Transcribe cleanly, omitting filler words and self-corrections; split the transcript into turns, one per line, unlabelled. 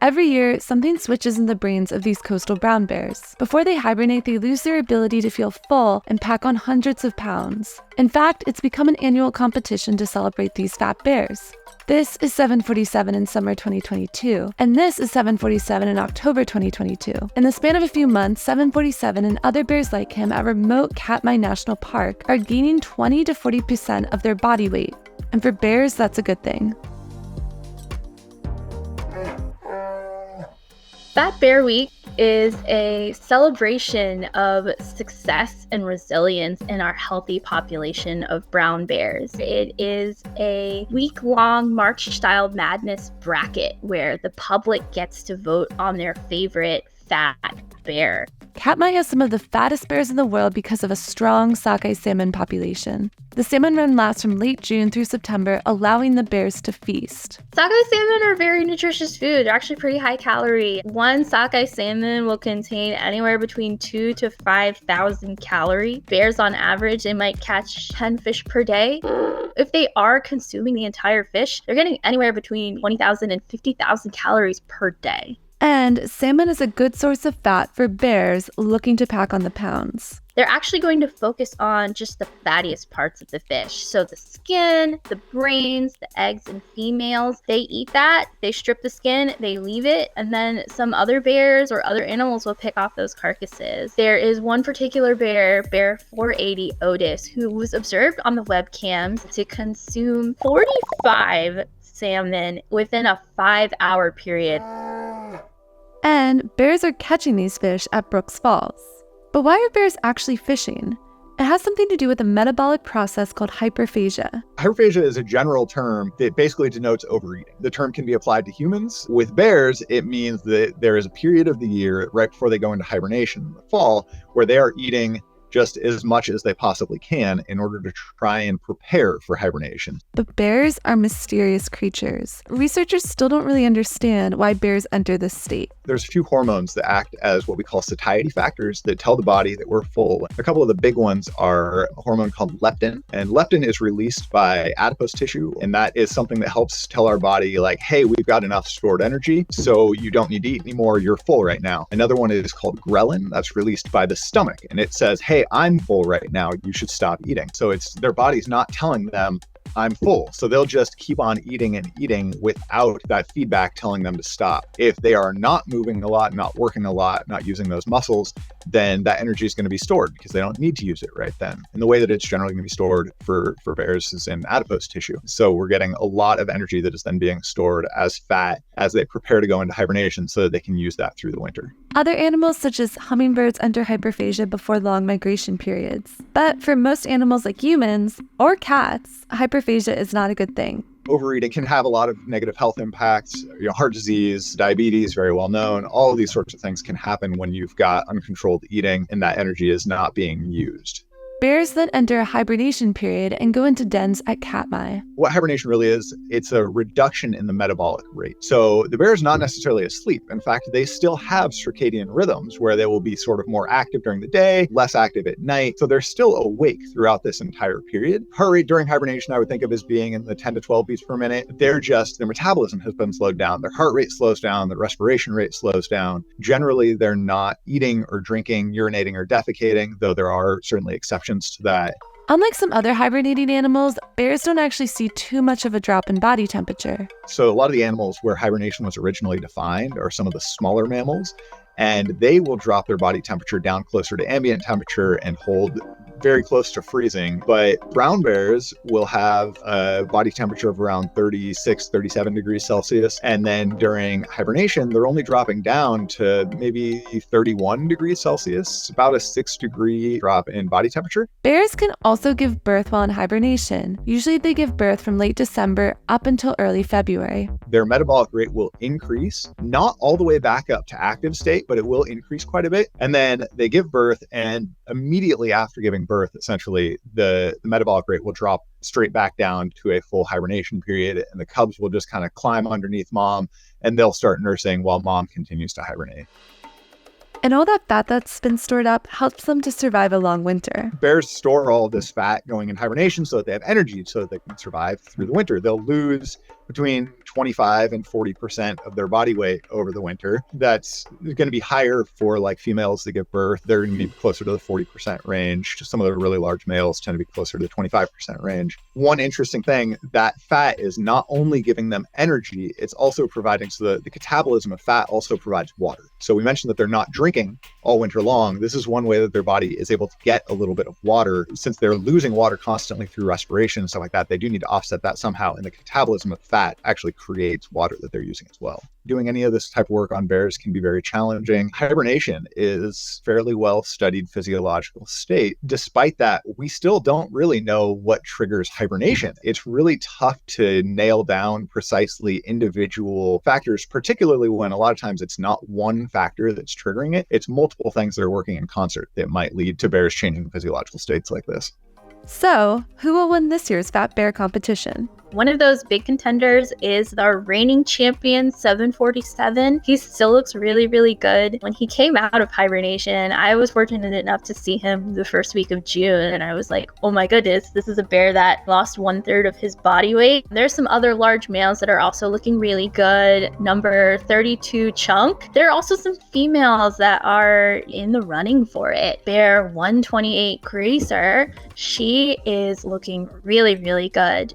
Every year, something switches in the brains of these coastal brown bears. Before they hibernate, they lose their ability to feel full and pack on hundreds of pounds. In fact, it's become an annual competition to celebrate these fat bears. This is 747 in summer 2022, and this is 747 in October 2022. In the span of a few months, 747 and other bears like him at remote Katmai National Park are gaining 20 to 40% of their body weight. And for bears, that's a good thing.
Fat Bear Week is a celebration of success and resilience in our healthy population of brown bears. It is a week-long March-style madness bracket where the public gets to vote on their favorite fat bear.
Katmai has some of the fattest bears in the world because of a strong sockeye salmon population. The salmon run lasts from late June through September, allowing the bears to feast.
Sockeye salmon are very nutritious food. They're actually pretty high calorie. One sockeye salmon will contain anywhere between 2,000 to 5,000 calories. Bears on average, they might catch 10 fish per day. If they are consuming the entire fish, they're getting anywhere between 20,000 and 50,000 calories per day.
And salmon is a good source of fat for bears looking to pack on the pounds.
They're actually going to focus on just the fattiest parts of the fish. So the skin, the brains, the eggs and females, they eat that, they strip the skin, they leave it, and then some other bears or other animals will pick off those carcasses. There is one particular bear, Bear 480 Otis, who was observed on the webcams to consume 45 salmon within a 5-hour period.
And bears are catching these fish at Brooks Falls. But why are bears actually fishing? It has something to do with a metabolic process called hyperphagia.
Hyperphagia is a general term that basically denotes overeating. The term can be applied to humans. With bears, it means that there is a period of the year right before they go into hibernation in the fall where they are eating just as much as they possibly can in order to try and prepare for hibernation.
But bears are mysterious creatures. Researchers still don't really understand why bears enter this state.
There's a few hormones that act as what we call satiety factors that tell the body that we're full. A couple of the big ones are a hormone called leptin, and leptin is released by adipose tissue, and that is something that helps tell our body like, hey, we've got enough stored energy, so you don't need to eat anymore, you're full right now. Another one is called ghrelin, that's released by the stomach, and it says, hey, I'm full right now, you should stop eating. So it's their body's not telling them I'm full. So they'll just keep on eating and eating without that feedback telling them to stop. If they are not moving a lot, not working a lot, not using those muscles, then that energy is going to be stored because they don't need to use it right then. And the way that it's generally going to be stored for bears is in adipose tissue. So we're getting a lot of energy that is then being stored as fat as they prepare to go into hibernation so that they can use that through the winter.
Other animals such as hummingbirds enter hyperphagia before long migration periods. But for most animals like humans or cats, hyperphagia is not a good thing.
Overeating can have a lot of negative health impacts. Heart disease, diabetes, very well known. All of these sorts of things can happen when you've got uncontrolled eating and that energy is not being used.
Bears then enter a hibernation period and go into dens at Katmai.
What hibernation really is, it's a reduction in the metabolic rate. So the bear is not necessarily asleep. In fact, they still have circadian rhythms where they will be sort of more active during the day, less active at night. So they're still awake throughout this entire period. Heart rate during hibernation, I would think of as being in the 10 to 12 beats per minute. Their metabolism has been slowed down. Their heart rate slows down, their respiration rate slows down. Generally, they're not eating or drinking, urinating or defecating, though there are certainly exceptions to that.
Unlike some other hibernating animals, bears don't actually see too much of a drop in body temperature.
So a lot of the animals where hibernation was originally defined are some of the smaller mammals, and they will drop their body temperature down closer to ambient temperature and hold very close to freezing. But brown bears will have a body temperature of around 36, 37 degrees Celsius. And then during hibernation, they're only dropping down to maybe 31 degrees Celsius, about a 6-degree drop in body temperature.
Bears can also give birth while in hibernation. Usually they give birth from late December up until early February.
Their metabolic rate will increase, not all the way back up to active state, but it will increase quite a bit. And then they give birth, and immediately after giving birth, essentially, the metabolic rate will drop straight back down to a full hibernation period, and the cubs will just kind of climb underneath mom, and they'll start nursing while mom continues to hibernate.
And all that fat that's been stored up helps them to survive a long winter.
Bears store all of this fat going in hibernation so that they have energy so that they can survive through the winter. They'll lose between 25 and 40% of their body weight over the winter. That's going to be higher for like females that give birth. They're going to be closer to the 40% range. Some of the really large males tend to be closer to the 25% range. One interesting thing, that fat is not only giving them energy, it's also providing, so the catabolism of fat also provides water. So we mentioned that they're not drinking all winter long. This is one way that their body is able to get a little bit of water. Since they're losing water constantly through respiration and stuff like that, they do need to offset that somehow. And the catabolism of fat actually creates water that they're using as well. Doing any of this type of work on bears can be very challenging. Hibernation is fairly well studied physiological state. Despite that, we still don't really know what triggers hibernation. It's really tough to nail down precisely individual factors, particularly when a lot of times it's not one factor that's triggering it. It's multiple things that are working in concert that might lead to bears changing physiological states like this.
So, who will win this year's Fat Bear competition?
One of those big contenders is the reigning champion 747. He still looks really, really good. When he came out of hibernation, I was fortunate enough to see him the first week of June, and I was like, oh my goodness, this is a bear that lost 1/3 of his body weight. There's some other large males that are also looking really good. Number 32 Chunk. There are also some females that are in the running for it. Bear 128 Greaser. She is looking really, really good.